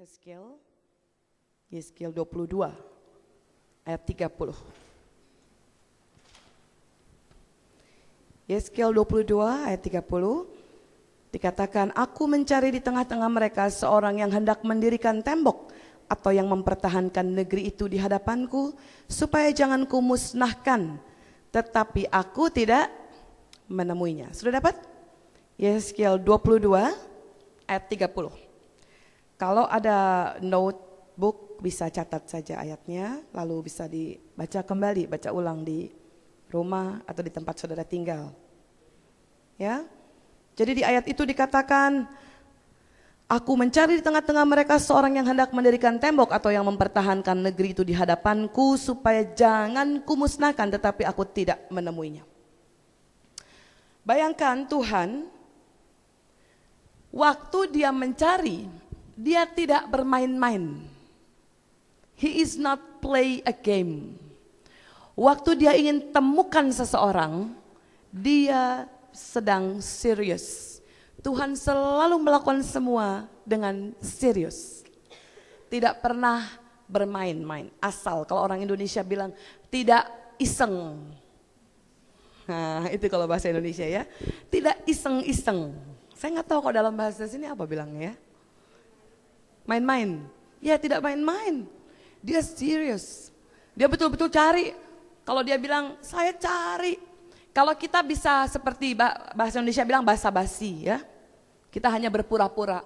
Yeskil 22 ayat 30. Yeskil 22 ayat 30 dikatakan, aku mencari di tengah-tengah mereka seorang yang hendak mendirikan tembok atau yang mempertahankan negeri itu di hadapanku, supaya jangan kumusnahkan, tetapi aku tidak menemuinya. Sudah dapat? Yeskil 22 ayat 30. Kalau ada notebook bisa catat saja ayatnya, lalu bisa dibaca kembali, baca ulang di rumah atau di tempat saudara tinggal. Ya. Jadi di ayat itu dikatakan, aku mencari di tengah-tengah mereka seorang yang hendak mendirikan tembok atau yang mempertahankan negeri itu di hadapanku, supaya jangan kumusnahkan, tetapi aku tidak menemuinya. Bayangkan Tuhan, waktu dia mencari, dia tidak bermain-main. He is not play a game. Waktu dia ingin temukan seseorang, dia sedang serius. Tuhan selalu melakukan semua dengan serius. Tidak pernah bermain-main. Asal, kalau orang Indonesia bilang tidak iseng. Nah, itu kalau bahasa Indonesia ya. Tidak iseng-iseng. Saya nggak tahu kalau dalam bahasa sini apa bilangnya ya. Main-main. Ya, tidak main-main. Dia serius. Dia betul-betul cari. Kalau dia bilang, saya cari. Kalau kita bisa seperti bahasa Indonesia bilang basa-basi ya. Kita hanya berpura-pura.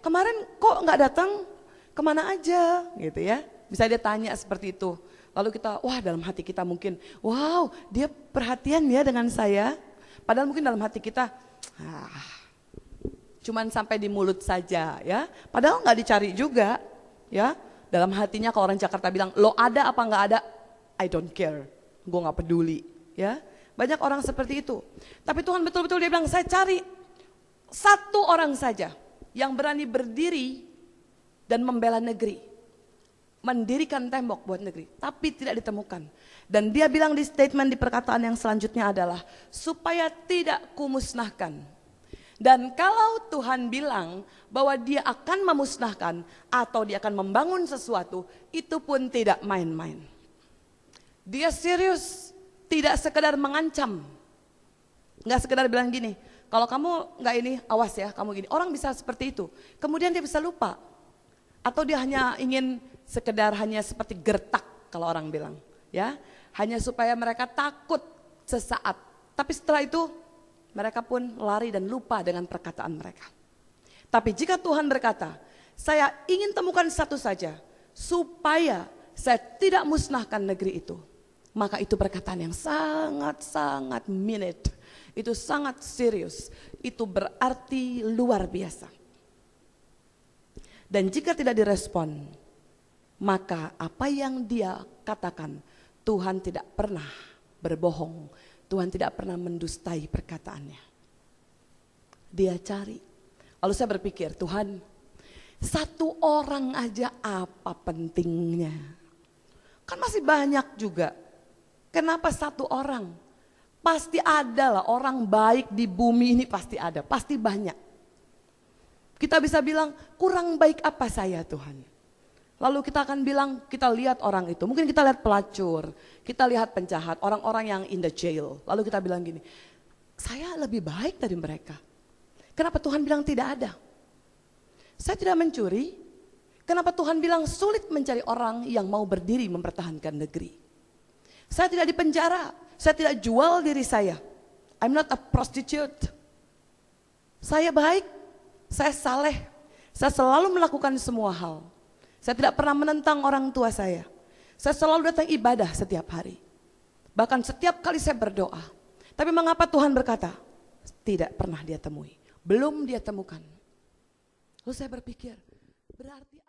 Kemarin kok nggak datang? Kemana aja? Gitu ya. Bisa dia tanya seperti itu. Lalu kita, dalam hati kita mungkin, wow, dia perhatian ya dengan saya. Padahal mungkin dalam hati kita, cuman sampai di mulut saja ya. Padahal nggak dicari juga ya. Dalam hatinya kalau orang Jakarta bilang, lo ada apa nggak ada? I don't care. Gue nggak peduli ya. Banyak orang seperti itu. Tapi Tuhan betul-betul dia bilang, saya cari satu orang saja yang berani berdiri dan membela negeri. Mendirikan tembok buat negeri, tapi tidak ditemukan. Dan dia bilang di statement di perkataan yang selanjutnya adalah, supaya tidak kumusnahkan. Dan kalau Tuhan bilang bahwa dia akan memusnahkan atau dia akan membangun sesuatu, itu pun tidak main-main. Dia serius. Tidak sekedar mengancam, nggak sekedar bilang gini, kalau kamu nggak ini, awas ya, kamu gini. Orang bisa seperti itu, kemudian dia bisa lupa. Atau dia hanya ingin sekedar hanya seperti gertak, kalau orang bilang. Ya, hanya supaya mereka takut sesaat. Tapi setelah itu, mereka pun lari dan lupa dengan perkataan mereka. Tapi jika Tuhan berkata, saya ingin temukan satu saja, supaya saya tidak musnahkan negeri itu. Maka itu perkataan yang sangat-sangat minute. Itu sangat serius. Itu berarti luar biasa. Dan jika tidak direspon, maka apa yang dia katakan, Tuhan tidak pernah berbohong. Tuhan tidak pernah mendustai perkataannya. Dia cari. Lalu saya berpikir, Tuhan, satu orang aja apa pentingnya? Kan masih banyak juga. Kenapa satu orang? Pasti ada lah orang baik di bumi ini, pasti ada, pasti banyak. Kita bisa bilang, kurang baik apa saya Tuhan? Lalu kita akan bilang, kita lihat orang itu, mungkin kita lihat pelacur, kita lihat penjahat, orang-orang yang in the jail. Lalu kita bilang gini, saya lebih baik dari mereka. Kenapa Tuhan bilang tidak ada? Saya tidak mencuri. Kenapa Tuhan bilang sulit mencari orang yang mau berdiri mempertahankan negeri? Saya tidak dipenjara, saya tidak jual diri saya. I'm not a prostitute. Saya baik, saya saleh, saya selalu melakukan semua hal. Saya tidak pernah menentang orang tua saya. Saya selalu datang ibadah setiap hari. Bahkan setiap kali saya berdoa. Tapi mengapa Tuhan berkata, tidak pernah dia temui, belum dia temukan. Lalu saya berpikir, berarti